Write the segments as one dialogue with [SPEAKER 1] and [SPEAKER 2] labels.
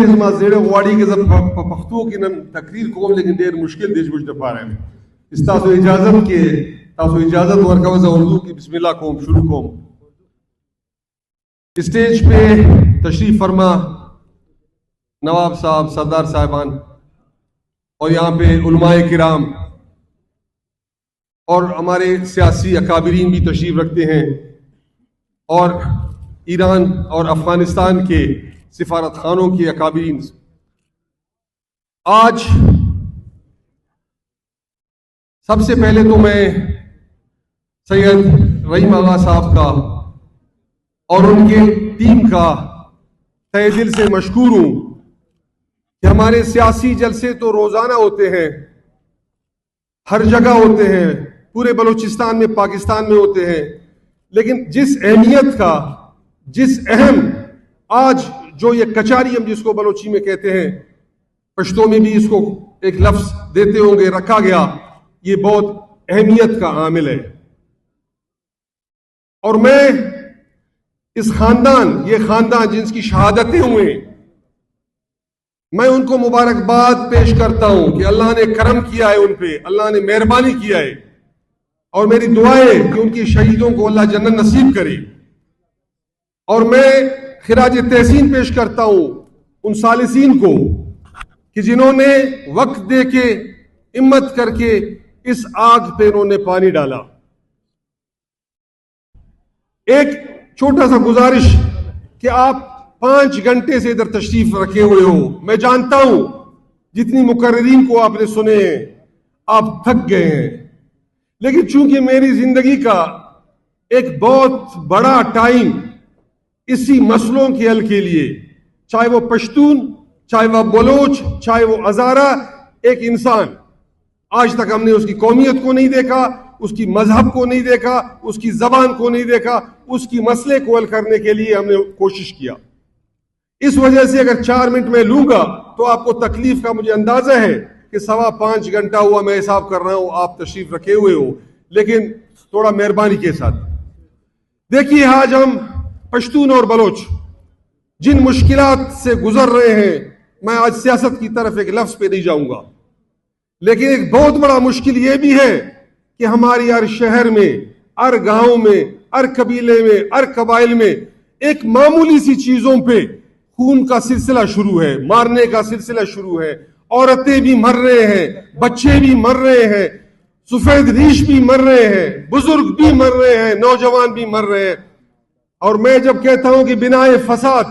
[SPEAKER 1] زما زیړه غواړي کې زه په پښتو کې نن تقریر کوم لیکن ډېر مشکل دی چې موږ لپاره تاسو اجازت کې تاسو اجازت ورکوئ زه اردو کې بسم اللہ کوم شروع کوم. اسٹیج پہ تشریف فرما نواب صاحب سردار صاحبان اور یہاں پہ علماء کرام اور ہمارے سیاسی اکابرین بھی تشریف رکھتے ہیں اور ایران اور افغانستان کے سفارت خانوں کے اکابرین. آج سب سے پہلے تو میں سید رحیم آغا صاحب کا اور ان کے ٹیم کا تہہ دل سے مشکور ہوں کہ ہمارے سیاسی جلسے تو روزانہ ہوتے ہیں، ہر جگہ ہوتے ہیں، پورے بلوچستان میں پاکستان میں ہوتے ہیں، لیکن جس اہمیت کا جس اہم آج جو یہ کچاری ہم جس کو بلوچی میں کہتے ہیں، پشتو میں بھی اس کو ایک لفظ دیتے ہوں گے، رکھا گیا، یہ بہت اہمیت کا عامل ہے. اور میں اس خاندان یہ خاندان جن کی شہادتیں ہوئے میں ان کو مبارکباد پیش کرتا ہوں کہ اللہ نے کرم کیا ہے ان پہ، اللہ نے مہربانی کیا ہے، اور میری دعا ہے کہ ان کی شہیدوں کو اللہ جنت نصیب کرے. اور میں خراج تحسین پیش کرتا ہوں ان ثالثین کو کہ جنہوں نے وقت دے کے ہمت کر کے اس آگ پہ انہوں نے پانی ڈالا. ایک چھوٹا سا گزارش کہ آپ 5 گھنٹے سے ادھر تشریف رکھے ہوئے ہو، میں جانتا ہوں جتنی مقررین کو آپ نے سنے ہیں آپ تھک گئے ہیں، لیکن چونکہ میری زندگی کا ایک بہت بڑا ٹائم اسی مسئلوں کے حل کے لیے، چاہے وہ پشتون، چاہے وہ بلوچ، چاہے وہ ہزارہ، ایک انسان آج تک ہم نے اس کی قومیت کو نہیں دیکھا، اس کی مذہب کو نہیں دیکھا، اس کی زبان کو نہیں دیکھا، اس کی مسئلے کو حل کرنے کے لیے ہم نے کوشش کیا. اس وجہ سے اگر 4 منٹ میں لوں گا تو آپ کو تکلیف کا مجھے اندازہ ہے کہ 5.25 گھنٹہ ہوا میں حساب کر رہا ہوں آپ تشریف رکھے ہوئے ہو، لیکن تھوڑا مہربانی کے ساتھ دیکھیے. آج ہم پشتون اور بلوچ جن مشکلات سے گزر رہے ہیں، میں آج سیاست کی طرف ایک لفظ پہ نہیں جاؤں گا، لیکن ایک بہت بڑا مشکل یہ بھی ہے کہ ہماری ہر شہر میں، ہر گاؤں میں، ہر قبیلے میں، ہر قبائل میں ایک معمولی سی چیزوں پہ خون کا سلسلہ شروع ہے، مارنے کا سلسلہ شروع ہے. عورتیں بھی مر رہے ہیں، بچے بھی مر رہے ہیں، سفید ریش بھی مر رہے ہیں، بزرگ بھی مر رہے ہیں، نوجوان بھی مر رہے ہیں. اور میں جب کہتا ہوں کہ بناء فساد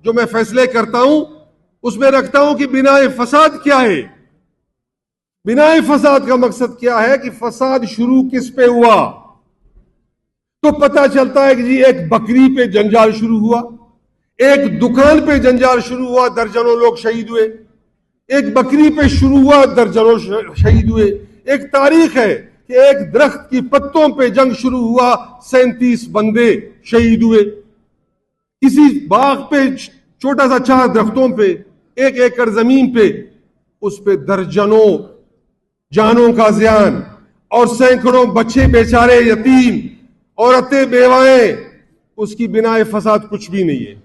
[SPEAKER 1] جو میں فیصلے کرتا ہوں اس میں رکھتا ہوں کہ بناء فساد کیا ہے. بناء فساد کا مقصد کیا ہے کہ فساد شروع کس پہ ہوا، تو پتہ چلتا ہے کہ جی ایک بکری پہ جنجال شروع ہوا، ایک دکان پہ جنجال شروع ہوا، درجنوں لوگ شہید ہوئے. ایک بکری پہ شروع ہوا، درجنوں شہید ہوئے. ایک تاریخ ہے کہ ایک درخت کی پتوں پہ جنگ شروع ہوا، 37 بندے شہید ہوئے. کسی باغ پہ چھوٹا سا 4 درختوں پہ 1 ایکڑ زمین پہ اس پہ درجنوں جانوں کا زیان اور سینکڑوں بچے بیچارے یتیم، عورتیں بیوائیں، اس کی بناء فساد کچھ بھی نہیں ہے.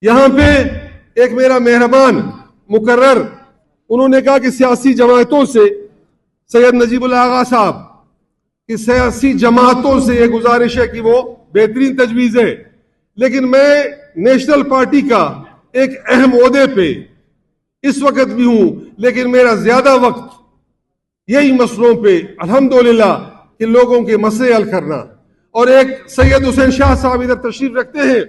[SPEAKER 1] یہاں پہ ایک میرا مہربان مقرر انہوں نے کہا کہ سیاسی جماعتوں سے سید نجیب اللہ آغا صاحب کہ سیاسی جماعتوں سے یہ گزارش ہے کہ وہ بہترین تجویز ہے، لیکن میں نیشنل پارٹی کا ایک اہم عہدے پہ اس وقت بھی ہوں، لیکن میرا زیادہ وقت یہی مسئلوں پہ الحمدللہ کہ لوگوں کے مسئلے حل کرنا. اور ایک سید حسین شاہ صاحب ادھر تشریف رکھتے ہیں،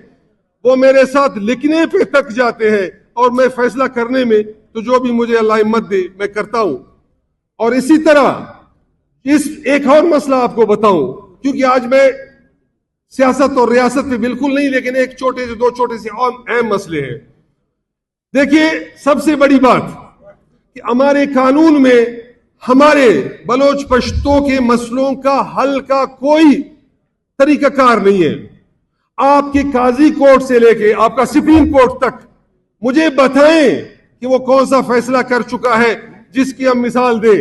[SPEAKER 1] وہ میرے ساتھ لکھنے پہ تک جاتے ہیں اور میں فیصلہ کرنے میں تو جو بھی مجھے اللہ ہمت دے میں کرتا ہوں. اور اسی طرح اس ایک اور مسئلہ آپ کو بتاؤں، کیونکہ آج میں سیاست اور ریاست پہ بالکل نہیں، لیکن ایک چھوٹے سے 2 چھوٹے سے اہم مسئلے ہیں. دیکھیے سب سے بڑی بات کہ ہمارے قانون میں ہمارے بلوچ پشتوں کے مسئلوں کا حل کا کوئی طریقہ کار نہیں ہے. آپ کے قاضی کورٹ سے لے کے آپ کا سپریم کورٹ تک مجھے بتائیں کہ وہ کون سا فیصلہ کر چکا ہے جس کی ہم مثال دیں.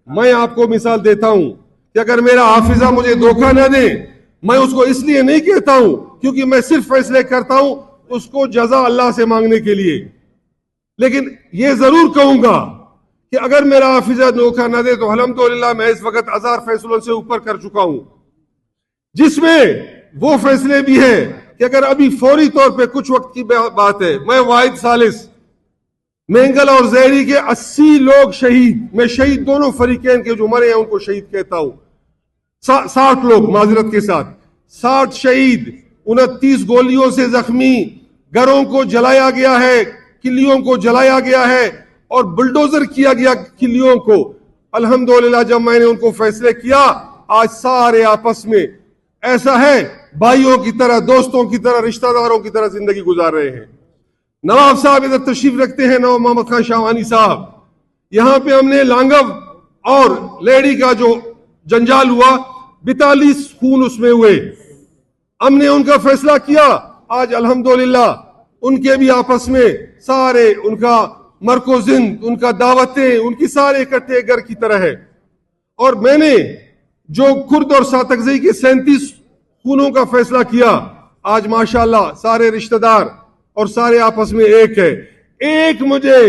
[SPEAKER 1] میں آپ کو مثال دیتا ہوں کہ اگر میرا حافظہ مجھے دھوکہ نہ دے، میں اس کو اس لیے نہیں کہتا ہوں کیونکہ میں صرف فیصلے کرتا ہوں اس کو جزا اللہ سے مانگنے کے لیے. لیکن یہ ضرور کہوں گا کہ اگر میرا حافظہ دھوکہ نہ دے تو الحمدللہ میں اس وقت 1000 فیصلوں سے اوپر کر چکا ہوں، جس میں وہ فیصلے بھی ہیں کہ اگر ابھی فوری طور پہ کچھ وقت کی بات ہے، میں واحد ثالث مینگل اور زہری کے 80 لوگ شہید، میں شہید دونوں فریقین کے جو مرے ہیں ان کو شہید کہتا ہوں، 60 لوگ معذرت کے ساتھ 60 شہید، 29 گولیوں سے زخمی، گھروں کو جلایا گیا ہے، کلیوں کو جلایا گیا ہے اور بلڈوزر کیا گیا کلیوں کو۔ الحمدللہ جب میں نے ان کو فیصلے کیا، آج سارے آپس میں ایسا ہے بھائیوں کی طرح، دوستوں کی طرح، رشتہ داروں کی طرح زندگی گزار رہے ہیں۔ نواب صاحب ادھر تشریف رکھتے ہیں، نواب محمد خان شاہوانی صاحب، یہاں پہ ہم نے لانگو اور لیڈی کا جو جنجال ہوا، 42 خون اس میں ہوئے، ہم نے ان کا فیصلہ کیا۔ آج الحمدللہ ان کے بھی آپس میں سارے، ان کا مرکو زند، ان کا دعوتیں، ان کی سارے اکٹھے گھر کی طرح ہے۔ اور میں نے جو کرد اور ساتکزئی کے 37 خونوں کا فیصلہ کیا، آج ماشاءاللہ سارے رشتہ دار اور سارے آپس میں ایک ہے۔ ایک مجھے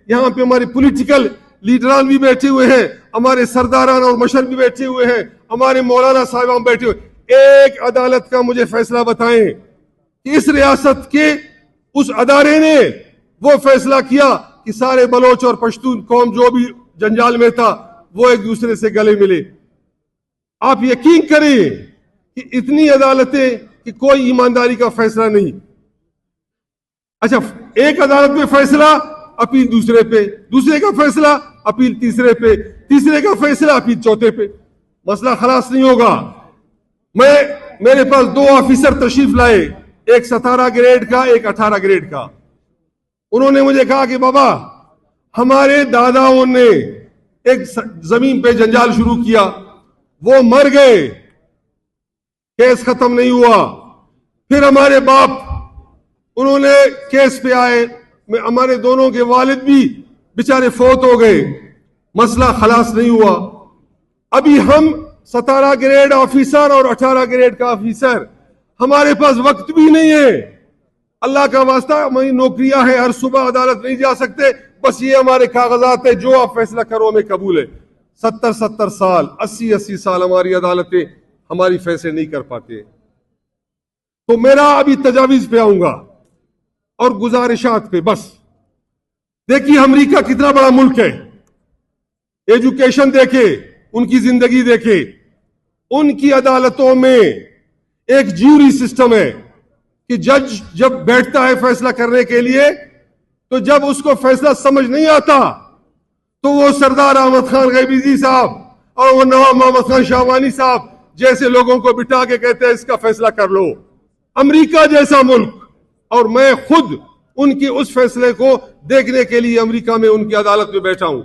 [SPEAKER 1] یہاں پہ ہمارے پولیٹیکل لیڈران بھی بیٹھے ہوئے ہیں، ہمارے سرداران اور مشر بھی بیٹھے ہوئے ہیں، ہمارے مولانا صاحبان بیٹھے ہوئے، ایک عدالت کا مجھے فیصلہ بتائیں کہ اس ریاست کے اس ادارے نے وہ فیصلہ کیا کہ سارے بلوچ اور پشتون قوم جو بھی جنجال میں تھا وہ ایک دوسرے سے گلے ملے۔ آپ یقین کریں کہ اتنی عدالتیں کہ کوئی ایمانداری کا فیصلہ نہیں۔ اچھا، ایک عدالت میں فیصلہ، اپیل دوسرے پہ، دوسرے کا فیصلہ، اپیل تیسرے پہ، تیسرے کا فیصلہ، اپیل چوتھے پہ، مسئلہ خلاص نہیں ہوگا۔ میرے پاس 2 آفیسر تشریف لائے، ایک 17 گریڈ کا، ایک 18 گریڈ کا۔ انہوں نے مجھے کہا کہ بابا ہمارے داداؤں نے ایک زمین پہ جنجال شروع کیا، وہ مر گئے، کیس ختم نہیں ہوا، پھر ہمارے باپ انہوں نے کیس پہ آئے، ہمارے دونوں کے والد بھی بیچارے فوت ہو گئے، مسئلہ خلاص نہیں ہوا۔ ابھی ہم 17 گریڈ آفیسر اور 18 گریڈ کا آفیسر، ہمارے پاس وقت بھی نہیں ہے۔ اللہ کا واسطہ ہماری نوکریاں ہیں، ہر صبح عدالت نہیں جا سکتے، بس یہ ہمارے کاغذات ہے، جو آپ فیصلہ کرو ہمیں قبول ہے۔ 70 سال، 80 سال ہماری عدالتیں ہماری فیصلے نہیں کر پاتے۔ تو میرا ابھی تجاویز پہ آؤں گا اور گزارشات پہ۔ بس دیکھیے امریکہ کتنا بڑا ملک ہے، ایجوکیشن دیکھے، ان کی زندگی دیکھے، ان کی عدالتوں میں ایک جیوری سسٹم ہے کہ جج جب بیٹھتا ہے فیصلہ کرنے کے لیے تو جب اس کو فیصلہ سمجھ نہیں آتا تو وہ سردار احمد خان غیبیزی صاحب اور وہ نواب محمد خان شاہوانی صاحب جیسے لوگوں کو بٹھا کے کہتے ہیں اس کا فیصلہ کر لو۔ امریکہ جیسا ملک، اور میں خود ان کی اس فیصلے کو دیکھنے کے لیے امریکہ میں ان کی عدالت میں بیٹھا ہوں۔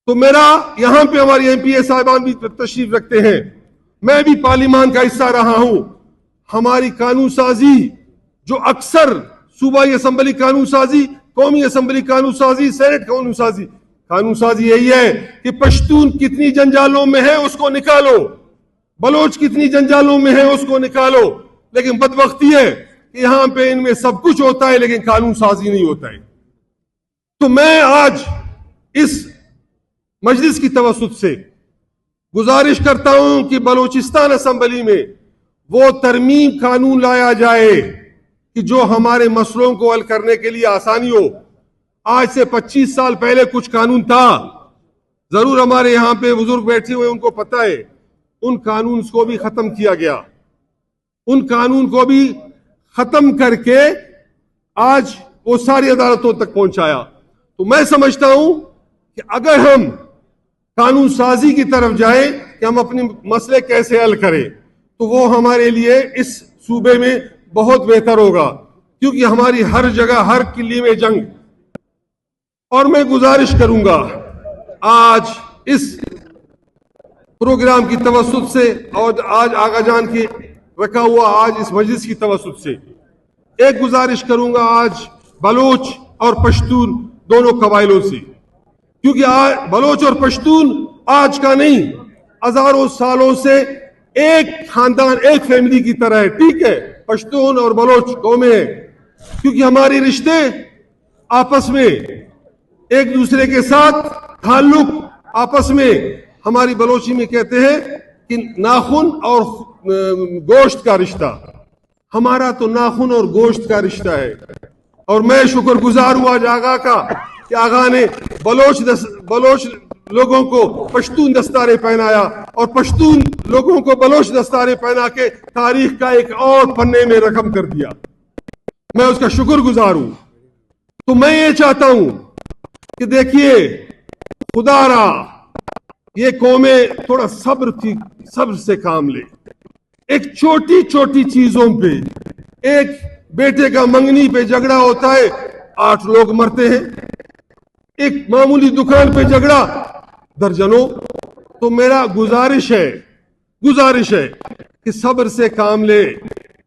[SPEAKER 1] تو میرا یہاں پہ ہماری ایم پی اے صاحبان بھی تشریف رکھتے ہیں، میں بھی پارلیمان کا حصہ رہا ہوں۔ ہماری قانون سازی جو اکثر صوبائی اسمبلی قانون سازی، قومی اسمبلی قانون سازی، سینٹ قانون سازی یہی ہے کہ پشتون کتنی جنجالوں میں ہے اس کو نکالو، بلوچ کتنی جنجالوں میں ہے اس کو نکالو، لیکن بدبختی ہے کہ یہاں پہ ان میں سب کچھ ہوتا ہے لیکن قانون سازی نہیں ہوتا ہے۔ تو میں آج اس مجلس کی توسط سے گزارش کرتا ہوں کہ بلوچستان اسمبلی میں وہ ترمیم قانون لایا جائے کہ جو ہمارے مسئلوں کو حل کرنے کے لیے آسانی ہو۔ آج سے 25 سال پہلے کچھ قانون تھا، ضرور ہمارے یہاں پہ بزرگ بیٹھے ہوئے ان کو پتہ ہے، ان قانون کو بھی ختم کیا گیا، ان قانون کو بھی ختم کر کے آج وہ ساری عدالتوں تک پہنچایا۔ تو میں سمجھتا ہوں کہ اگر ہم قانون سازی کی طرف جائیں کہ ہم اپنے مسئلے کیسے حل کریں تو وہ ہمارے لیے اس صوبے میں بہت بہتر ہوگا، کیونکہ ہماری ہر جگہ ہر قلعے میں جنگ۔ اور میں گزارش کروں گا آج اس پروگرام کی توسط سے اور آج آغا جان کے رکھا ہوا آج اس مجلس کی توسط سے ایک گزارش کروں گا آج بلوچ اور پشتون دونوں قبائلوں سے، کیونکہ بلوچ اور پشتون آج کا نہیں، ہزاروں سالوں سے ایک خاندان، ایک فیملی کی طرح ہے۔ ٹھیک ہے، پشتون اور بلوچ قومیں ہیں، کیونکہ ہمارے رشتے آپس میں ایک دوسرے کے ساتھ تعلق، آپس میں ہماری بلوچی میں کہتے ہیں کہ ناخن اور گوشت کا رشتہ، ہمارا تو ناخن اور گوشت کا رشتہ ہے. اور میں شکر گزار ہوں آج آغا کا کہ آغا نے بلوچ لوگوں کو پشتون دستارے پہنایا اور پشتون لوگوں کو بلوچ دستارے پہنا کے تاریخ کا ایک اور پنے میں رقم کر دیا. میں اس کا شکر گزار ہوں. تو میں یہ چاہتا ہوں کہ دیکھیے خدا را یہ قومیں تھوڑا صبر سے کام لے. ایک چھوٹی چھوٹی چیزوں پہ، ایک بیٹے کا منگنی پہ جھگڑا ہوتا ہے 8 لوگ مرتے ہیں، ایک معمولی دکان پہ جھگڑا درجنوں. تو میرا گزارش ہے کہ صبر سے کام لے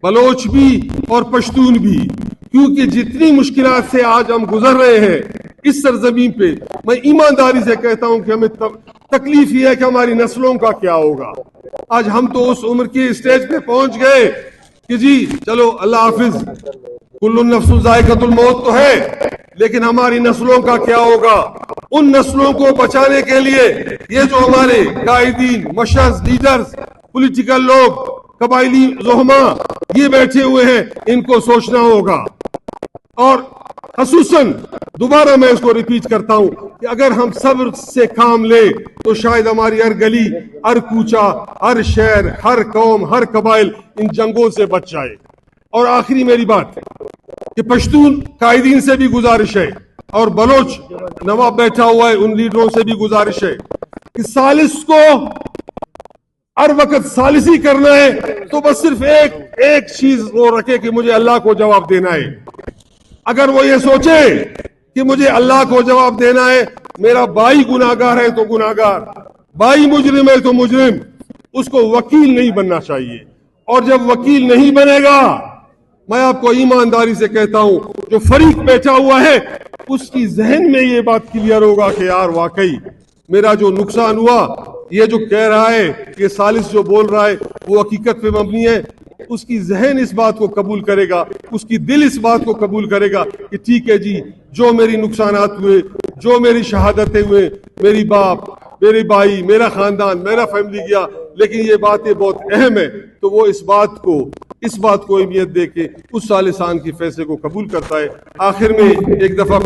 [SPEAKER 1] بلوچ بھی اور پشتون بھی، کیونکہ جتنی مشکلات سے آج ہم گزر رہے ہیں اس سرزمین پہ، میں ایمانداری سے کہتا ہوں کہ ہمیں تکلیف یہ ہے کہ ہماری نسلوں کا کیا ہوگا. آج ہم تو اس عمر کی اسٹیج پہ پہنچ گئے کہ جی چلو اللہ حافظ، کل نفس ذائقۃ الموت تو ہے، لیکن ہماری نسلوں کا کیا ہوگا؟ ان نسلوں کو بچانے کے لیے یہ جو ہمارے قائدین، مشرز، لیڈرز، پولیٹیکل لوگ، قبائلی زعماء یہ بیٹھے ہوئے ہیں، ان کو سوچنا ہوگا. اور خصوصاً دوبارہ میں اس کو ریپیٹ کرتا ہوں کہ اگر ہم صبر سے کام لیں تو شاید ہماری ہر گلی، ہر کوچہ، ہر شہر، ہر قوم، ہر قبائل ان جنگوں سے بچ جائے. اور آخری میری بات کہ پشتون قائدین سے بھی گزارش ہے اور بلوچ نواب بیٹھا ہوا ہے ان لیڈروں سے بھی گزارش ہے کہ ثالث کو ہر وقت ثالثی کرنا ہے تو بس صرف ایک چیز وہ رکھے کہ مجھے اللہ کو جواب دینا ہے. اگر وہ یہ سوچے کہ مجھے اللہ کو جواب دینا ہے، میرا بھائی گناہگار ہے تو گناہگار، بھائی مجرم ہے تو مجرم، اس کو وکیل نہیں بننا چاہیے. اور جب وکیل نہیں بنے گا، میں آپ کو ایمانداری سے کہتا ہوں جو فریق بیٹھا ہوا ہے اس کی ذہن میں یہ بات کلیئر ہوگا کہ یار واقعی میرا جو نقصان ہوا، یہ جو کہہ رہا ہے، یہ ثالث جو بول رہا ہے وہ حقیقت پہ مبنی ہے. اس کی ذہن اس بات کو قبول کرے گا، اس کی دل اس بات کو قبول کرے گا کہ ٹھیک ہے جی، جو میری نقصانات ہوئے، جو میری شہادتیں ہوئے، میری باپ، میرے بھائی، میرا خاندان، میرا فیملی گیا، لیکن یہ باتیں بہت اہم ہے. تو وہ اس بات کو اہمیت دے کے اس ثالثان کے فیصلے کو قبول کرتا ہے. آخر میں ایک دفعہ